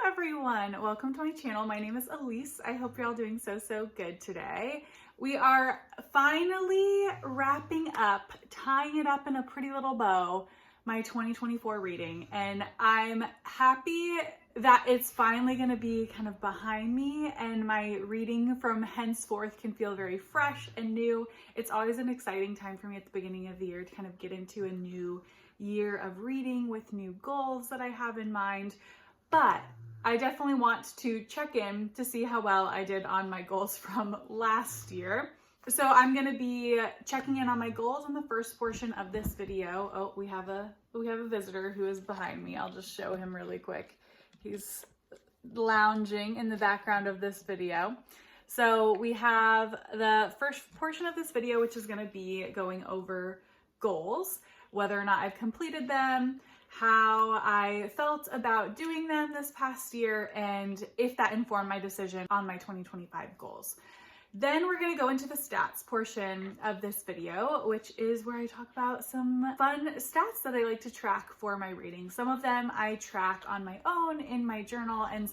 everyone, welcome to my channel. My name is Elise. I hope you're all doing so good today. We are finally wrapping up, tying it up in a pretty little bow, my 2024 reading, and I'm happy that it's finally going to be kind of behind me and my reading from henceforth can feel very fresh and new. It's always an exciting time for me at the beginning of the year to kind of get into a new year of reading with new goals that I have in mind. But I definitely want to check in to see how well I did on my goals from last year. So I'm going to be checking in on my goals in the first portion of this video. Oh, we have a visitor who is behind me. I'll just show him really quick. He's lounging in the background of this video. So we have the first portion of this video, which is going to be going over goals, whether or not I've completed them, how I felt about doing them this past year, and if that informed my decision on my 2025 goals. Then we're going to go into the stats portion of this video, which is where I talk about some fun stats that I like to track for my reading. Some of them I track on my own in my journal, and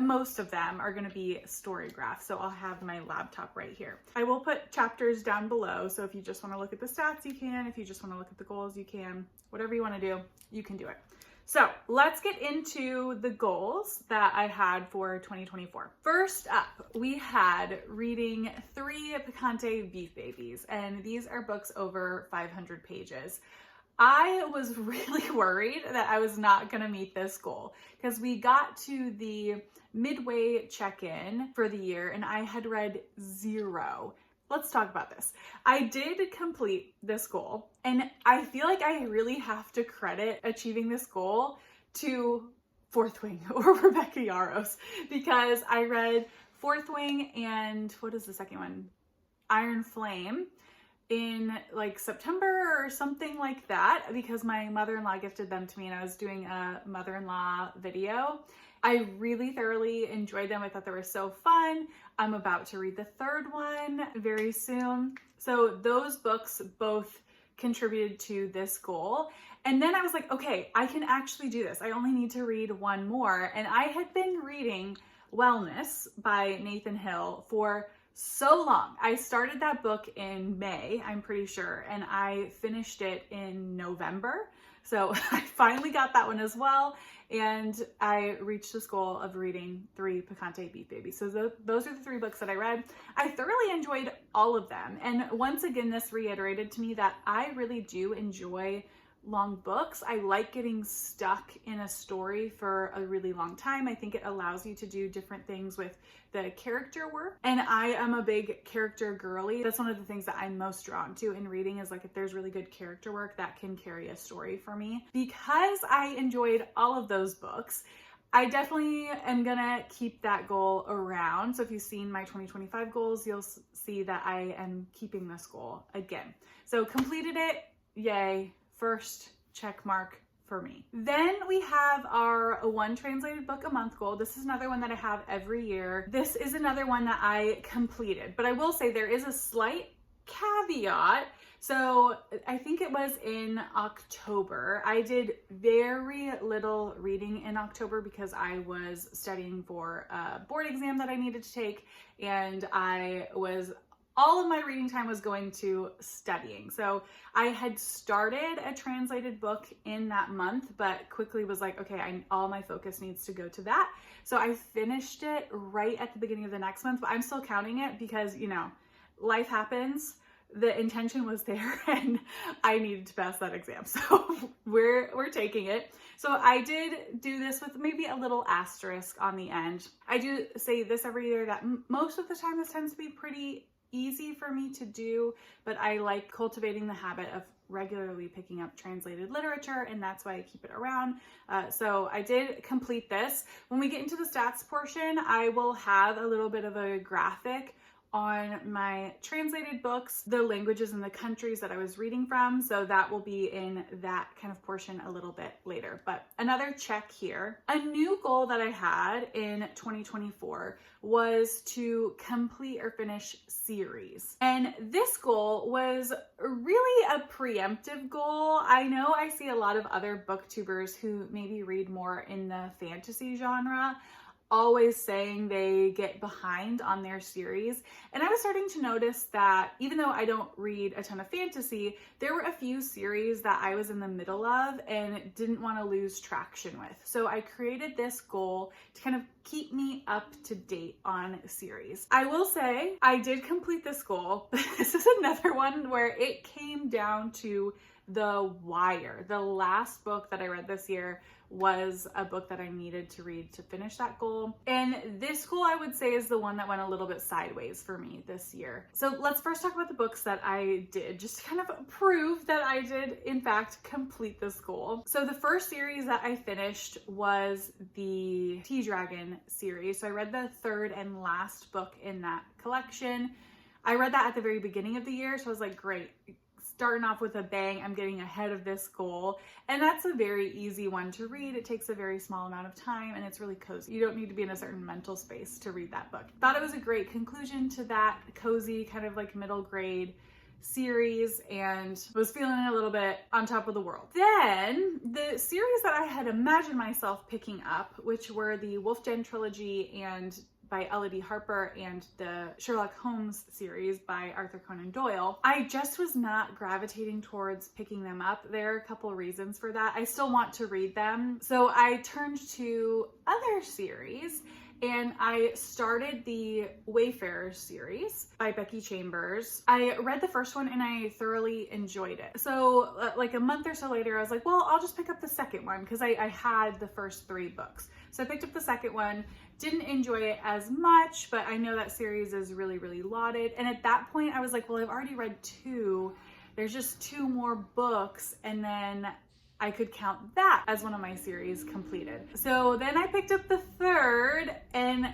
most of them are going to be story graphs. So I'll have my laptop right here. I will put chapters down below. So if you just want to look at the stats, you can. If you just want to look at the goals, you can. Whatever you want to do, you can do it. So let's get into the goals that I had for 2024. First up, we had reading 3 Picante Beef Babies, and these are books over 500 pages. I was really worried that I was not going to meet this goal because we got to the midway check-in for the year and I had read 0. Let's talk about this. I did complete this goal, and I feel like I really have to credit achieving this goal to Fourth Wing or Rebecca Yarros, because I read Fourth Wing and what is the second one? Iron Flame in like September or something like that, because my mother-in-law gifted them to me and I was doing a mother-in-law video. I really thoroughly enjoyed them. I thought they were so fun. I'm about to read the third one very soon. So those books both contributed to this goal. And then I was like, okay, I can actually do this. I only need to read one more. And I had been reading Wellness by Nathan Hill for so long. I started that book in May, I'm pretty sure, and I finished it in November. So I finally got that one as well, and I reached this goal of reading 3 Picante Beef Babies. So those are the 3 books that I read. I thoroughly enjoyed all of them, and once again, this reiterated to me that I really do enjoy long books. I like getting stuck in a story for a really long time. I think it allows you to do different things with the character work. And I am a big character girly. That's one of the things that I'm most drawn to in reading, is like if there's really good character work that can carry a story for me. Because I enjoyed all of those books, I definitely am gonna keep that goal around. So if you've seen my 2025 goals, you'll see that I am keeping this goal again. So completed it, yay. First check mark for me. Then we have our 1 translated book a month goal. This is another one that I have every year. This is another one that I completed, but I will say there is a slight caveat. So I think it was in October. I did very little reading in October because I was studying for a board exam that I needed to take, and all of my reading time was going to studying. So I had started a translated book in that month, but quickly was like, okay, all my focus needs to go to that. So I finished it right at the beginning of the next month, but I'm still counting it because, life happens. The intention was there and I needed to pass that exam. So we're taking it. So I did do this with maybe a little asterisk on the end. I do say this every year that most of the time this tends to be pretty easy for me to do, but I like cultivating the habit of regularly picking up translated literature, and that's why I keep it around. So I did complete this. When we get into the stats portion, I will have a little bit of a graphic on my translated books, the languages and the countries that I was reading from. So that will be in that kind of portion a little bit later. But another check here. A new goal that I had in 2024 was to complete or finish series. And this goal was really a preemptive goal. I know I see a lot of other booktubers who maybe read more in the fantasy genre always saying they get behind on their series. And I was starting to notice that even though I don't read a ton of fantasy, there were a few series that I was in the middle of and didn't want to lose traction with. So I created this goal to kind of keep me up to date on series. I will say I did complete this goal, but this is another one where it came down to the wire. The last book that I read this year was a book that I needed to read to finish that goal. And this goal, I would say, is the one that went a little bit sideways for me this year. So let's first talk about the books that I did, just to kind of prove that I did, in fact, complete this goal. So the first series that I finished was the Tea Dragon series. So I read the third and last book in that collection. I read that at the very beginning of the year, so I was like, great. Starting off with a bang, I'm getting ahead of this goal. And that's a very easy one to read. It takes a very small amount of time and it's really cozy. You don't need to be in a certain mental space to read that book. Thought it was a great conclusion to that cozy kind of like middle grade series and was feeling a little bit on top of the world. Then the series that I had imagined myself picking up, which were the Wolf Den trilogy and by Elodie Harper and the Sherlock Holmes series by Arthur Conan Doyle, I just was not gravitating towards picking them up. There are a couple reasons for that. I still want to read them. So I turned to other series and I started the Wayfarers series by Becky Chambers. I read the first one and I thoroughly enjoyed it. So like a month or so later, I was like, well, I'll just pick up the second one because I had the first 3 books. So I picked up the second one, didn't enjoy it as much, but I know that series is really, really lauded. And at that point I was like, well, I've already read 2. There's just 2 more books and then I could count that as one of my series completed. So then I picked up the third and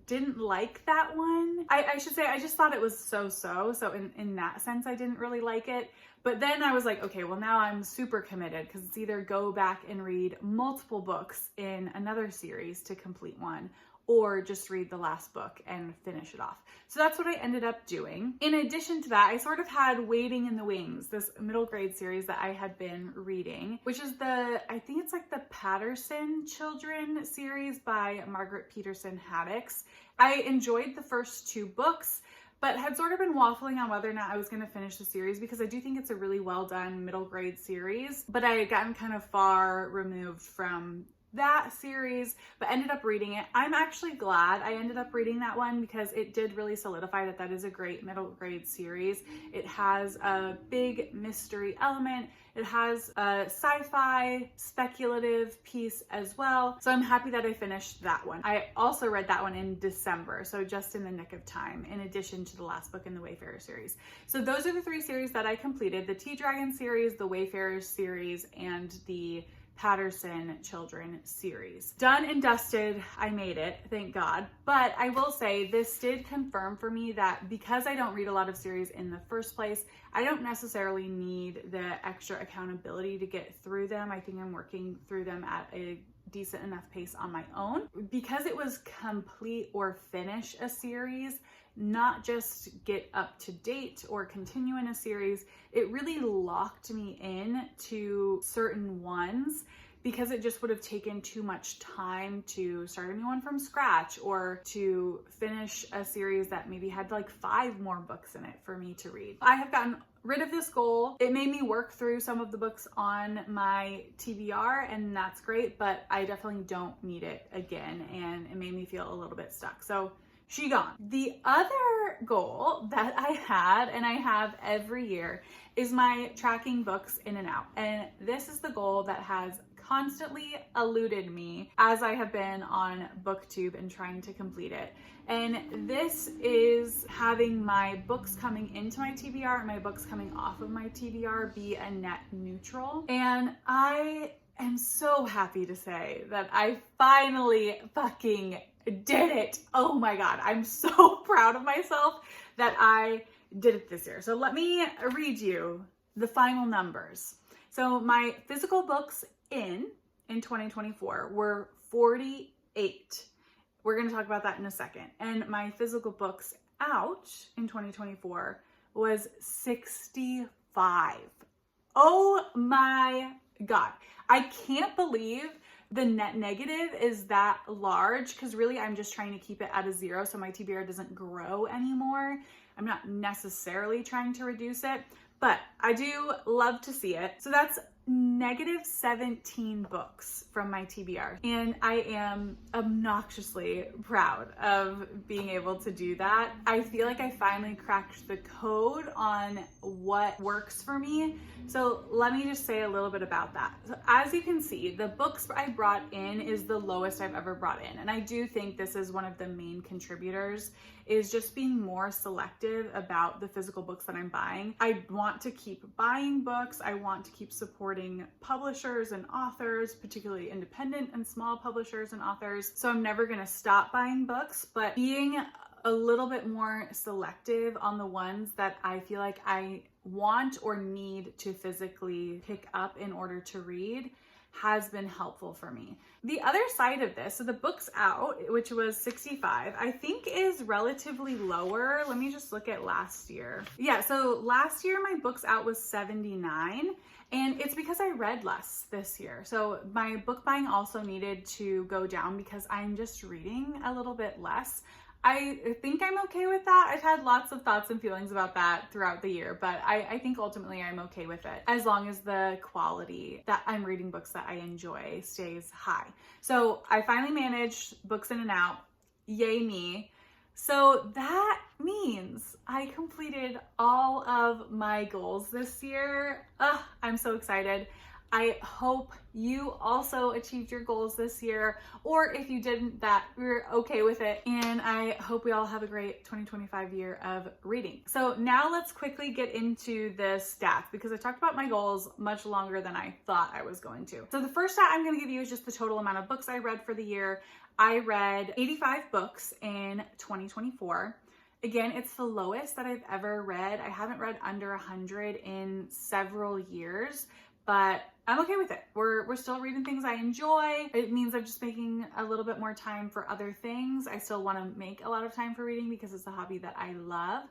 didn't like that one. I should say I just thought it was so-so. So in that sense, I didn't really like it. But then I was like, okay, well now I'm super committed because it's either go back and read multiple books in another series to complete one or just read the last book and finish it off. So that's what I ended up doing. In addition to that, I sort of had Waiting in the Wings, this middle grade series that I had been reading, which is I think it's like the Patterson Children series by Margaret Peterson Haddix. I enjoyed the first 2 books, but had sort of been waffling on whether or not I was going to finish the series because I do think it's a really well done middle grade series, but I had gotten kind of far removed from that series, but ended up reading it. I'm actually glad I ended up reading that one because it did really solidify that that is a great middle grade series. It has a big mystery element. It has a sci-fi speculative piece as well. So I'm happy that I finished that one. I also read that one in December, so just in the nick of time, in addition to the last book in the Wayfarer series. So those are the 3 series that I completed: the Tea Dragon series, the Wayfarers series, and the Patterson Children series. Done and dusted, I made it, thank God. But I will say this did confirm for me that because I don't read a lot of series in the first place, I don't necessarily need the extra accountability to get through them. I think I'm working through them at a decent enough pace on my own. Because it was complete or finish a series, not just get up to date or continue in a series, it really locked me in to certain ones because it just would have taken too much time to start a new one from scratch or to finish a series that maybe had like 5 more books in it for me to read. I have gotten rid of this goal. It made me work through some of the books on my TBR and that's great, but I definitely don't need it again and it made me feel a little bit stuck. So she gone. The other goal that I had, and I have every year, is my tracking books in and out. And this is the goal that has constantly eluded me as I have been on BookTube and trying to complete it. And this is having my books coming into my TBR and my books coming off of my TBR be a net neutral. And I am so happy to say that I finally fucking did it. Oh my God, I'm so proud of myself that I did it this year. So let me read you the final numbers. So my physical books in 2024 were 48. We're going to talk about that in a second. And my physical books out in 2024 was 65. Oh my God. I can't believe the net negative is that large, because really I'm just trying to keep it at a 0 so my TBR doesn't grow anymore. I'm not necessarily trying to reduce it, but I do love to see it. So that's negative 17 books from my TBR. And I am obnoxiously proud of being able to do that. I feel like I finally cracked the code on what works for me. So let me just say a little bit about that. So as you can see, the books I brought in is the lowest I've ever brought in. And I do think this is one of the main contributors, is just being more selective about the physical books that I'm buying. I want to keep buying books. I want to keep supporting publishers and authors, particularly independent and small publishers and authors. So I'm never gonna stop buying books, but being a little bit more selective on the ones that I feel like I want or need to physically pick up in order to read has been helpful for me. The other side of this, so the books out, which was 65, I think is relatively lower. Let me just look at last year. Yeah, so last year my books out was 79, and it's because I read less this year. So my book buying also needed to go down because I'm just reading a little bit less. I think I'm okay with that. I've had lots of thoughts and feelings about that throughout the year, but I think ultimately I'm okay with it as long as the quality that I'm reading books that I enjoy stays high. So I finally managed books in and out. Yay me. So that means I completed all of my goals this year. I'm so excited. I hope you also achieved your goals this year, or if you didn't, that we're okay with it. And I hope we all have a great 2025 year of reading. So now let's quickly get into the stats, because I talked about my goals much longer than I thought I was going to. So the first stat I'm going to give you is just the total amount of books I read for the year. I read 85 books in 2024. Again, it's the lowest that I've ever read. I haven't read under 100 in several years, but I'm okay with it. We're still reading things I enjoy. It means I'm just making a little bit more time for other things. I still want to make a lot of time for reading because it's a hobby that I love,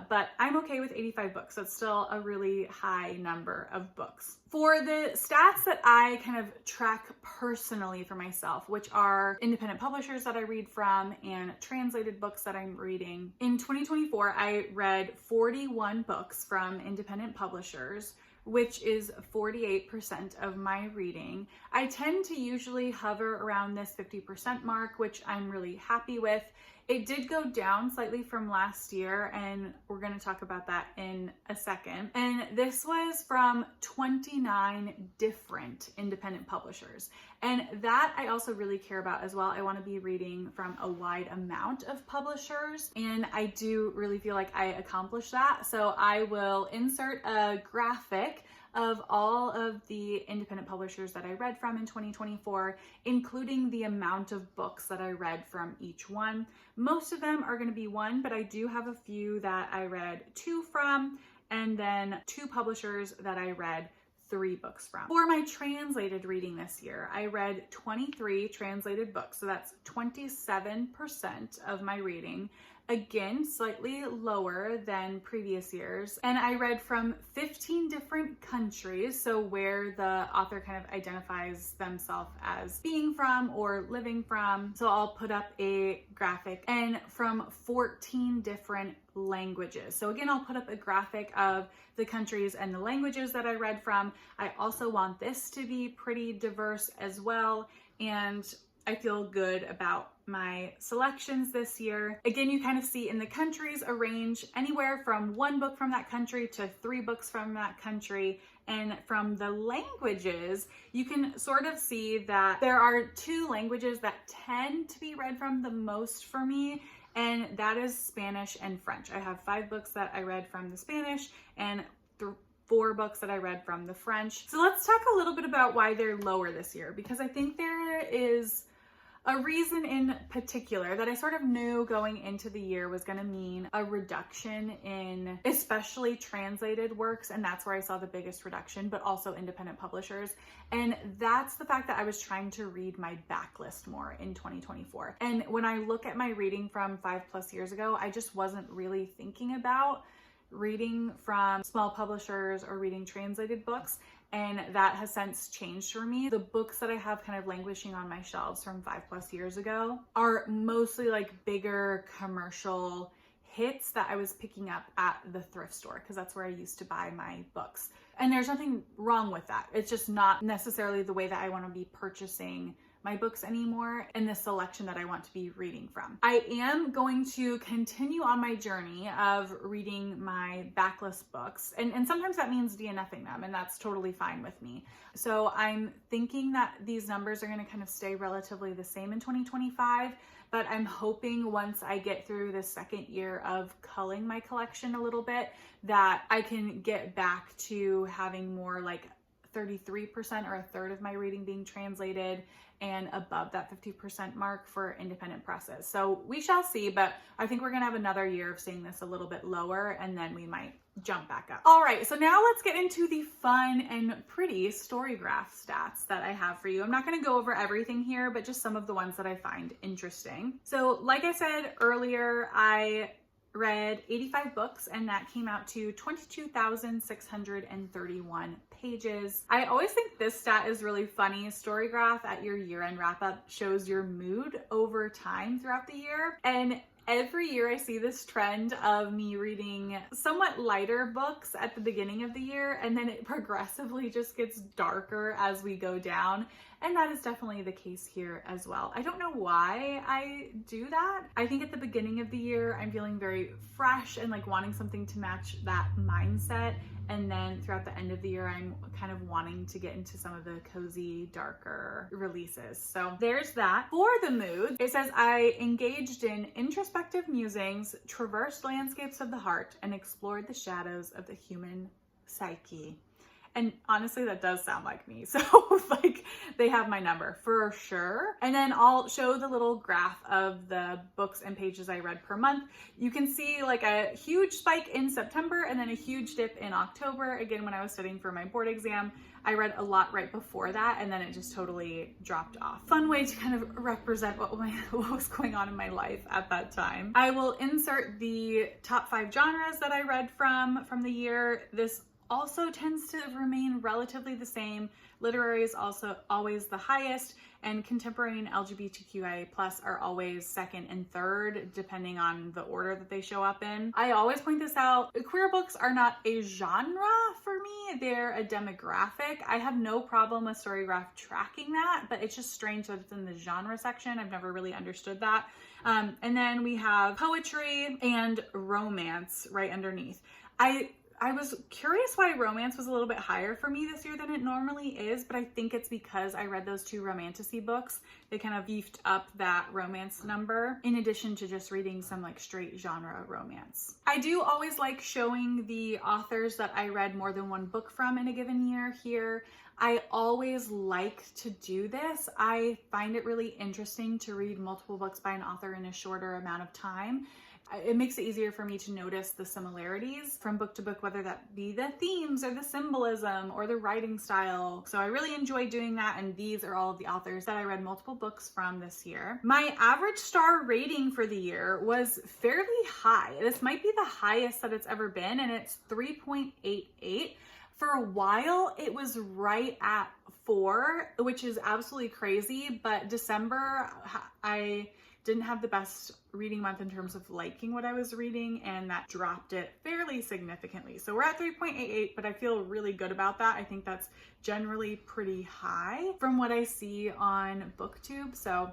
but I'm okay with 85 books. So it's still a really high number of books. For the stats that I kind of track personally for myself, which are independent publishers that I read from and translated books that I'm reading, in 2024, I read 41 books from independent publishers, which is 48% of my reading. I tend to usually hover around this 50% mark, which I'm really happy with. It did go down slightly from last year, and we're going to talk about that in a second. And this was from 29 different independent publishers. And that I also really care about as well. I want to be reading from a wide amount of publishers, and I do really feel like I accomplished that. So I will insert a graphic of all of the independent publishers that I read from in 2024, including the amount of books that I read from each one. Most of them are going to be one, but I do have a few that I read 2 from, and then 2 publishers that I read 3 books from. For my translated reading this year, I read 23 translated books, so that's 27% of my reading. Again, slightly lower than previous years. And I read from 15 different countries, so where the author kind of identifies themselves as being from or living from. So I'll put up a graphic, and from 14 different languages. So again, I'll put up a graphic of the countries and the languages that I read from. I also want this to be pretty diverse as well, and I feel good about my selections this year. Again, you kind of see in the countries a range anywhere from 1 book from that country to 3 books from that country. And from the languages, you can sort of see that there are 2 languages that tend to be read from the most for me, and that is Spanish and French. I have 5 books that I read from the Spanish and 4 books that I read from the French. So let's talk a little bit about why they're lower this year, because I think there is a reason in particular that I sort of knew going into the year was going to mean a reduction in especially translated works, and that's where I saw the biggest reduction, but also independent publishers. And that's the fact that I was trying to read my backlist more in 2024. And when I look at my reading from 5+ years ago, I just wasn't really thinking about reading from small publishers or reading translated books. And that has since changed for me. The books that I have kind of languishing on my shelves from 5+ years ago are mostly like bigger commercial hits that I was picking up at the thrift store, because that's where I used to buy my books. And there's nothing wrong with that. It's just not necessarily the way that I want to be purchasing my books anymore and the selection that I want to be reading from. I am going to continue on my journey of reading my backlist books, and sometimes that means DNFing them, and that's totally fine with me. So I'm thinking that these numbers are going to kind of stay relatively the same in 2025, but I'm hoping once I get through the second year of culling my collection a little bit, that I can get back to having more like 33% or a third of my reading being translated, and above that 50% mark for independent presses. So we shall see, but I think we're gonna have another year of seeing this a little bit lower, and then we might jump back up. All right, so now let's get into the fun and pretty Storygraph stats that I have for you. I'm not gonna go over everything here, but just some of the ones that I find interesting. So like I said earlier, I read 85 books, and that came out to 22,631 pages. I always think this stat is really funny. Storygraph at your year-end wrap-up shows your mood over time throughout the year, and every year I see this trend of me reading somewhat lighter books at the beginning of the year, and then it progressively just gets darker as we go down. And that is definitely the case here as well. I don't know why I do that. I think at the beginning of the year, I'm feeling very fresh and like wanting something to match that mindset. And then throughout the end of the year, I'm kind of wanting to get into some of the cozy, darker releases. So there's that. For the mood, it says, I engaged in introspective musings, traversed landscapes of the heart, and explored the shadows of the human psyche. And honestly, that does sound like me. So like they have my number for sure. And then I'll show the little graph of the books and pages I read per month. You can see like a huge spike in September and then a huge dip in October. Again, when I was studying for my board exam, I read a lot right before that, and then it just totally dropped off. Fun way to kind of represent what was going on in my life at that time. I will insert the top 5 genres that I read from the year. This also tends to remain relatively the same. Literary is also always the highest, and contemporary and LGBTQIA+ are always second and third, depending on the order that they show up in. I always point this out, queer books are not a genre for me, they're a demographic. I have no problem with Storygraph tracking that, but it's just strange that it's in the genre section. I've never really understood that. And then we have poetry and romance right underneath. I was curious why romance was a little bit higher for me this year than it normally is, but I think it's because I read those 2 romantasy books. They kind of beefed up that romance number, in addition to just reading some like straight genre romance. I do always like showing the authors that I read more than one book from in a given year here. I always like to do this. I find it really interesting to read multiple books by an author in a shorter amount of time. It makes it easier for me to notice the similarities from book to book, whether that be the themes or the symbolism or the writing style. So I really enjoy doing that, and these are all of the authors that I read multiple books from this year. My average star rating for the year was fairly high. This might be the highest that it's ever been, and it's 3.88. For a while, it was right at 4, which is absolutely crazy, but December, I didn't have the best reading month in terms of liking what I was reading, and that dropped it fairly significantly. So we're at 3.88, but I feel really good about that. I think that's generally pretty high from what I see on BookTube. So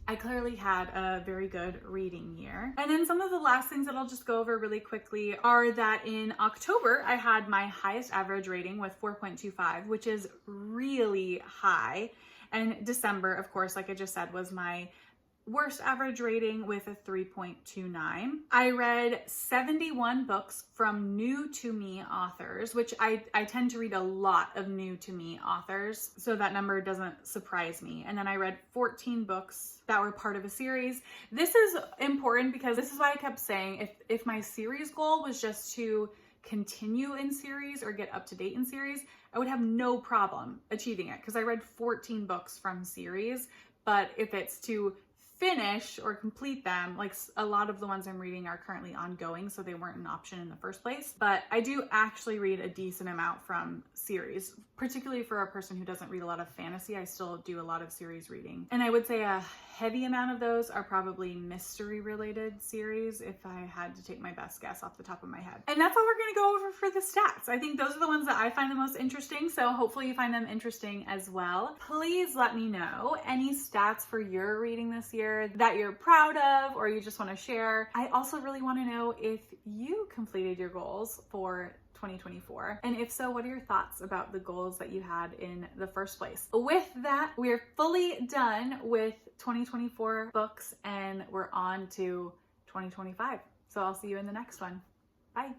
I clearly had a very good reading year. And then some of the last things that I'll just go over really quickly are that in October, I had my highest average rating with 4.25, which is really high. And December, of course, like I just said, was my worst average rating with a 3.29. I read 71 books from new to me authors, which I tend to read a lot of new to me authors, so that number doesn't surprise me. And then I read 14 books that were part of a series. This is important because this is why I kept saying if my series goal was just to continue in series or get up to date in series, I would have no problem achieving it because I read 14 books from series. But if it's to finish or complete them, like a lot of the ones I'm reading are currently ongoing, so they weren't an option in the first place. But I do actually read a decent amount from series, particularly for a person who doesn't read a lot of fantasy. I still do a lot of series reading. And I would say a heavy amount of those are probably mystery related series if I had to take my best guess off the top of my head. And that's all we're gonna go over for the stats. I think those are the ones that I find the most interesting, so hopefully you find them interesting as well. Please let me know any stats for your reading this year that you're proud of or you just want to share. I also really want to know if you completed your goals for 2024. And if so, what are your thoughts about the goals that you had in the first place? With that, we're fully done with 2024 books and we're on to 2025. So I'll see you in the next one. Bye.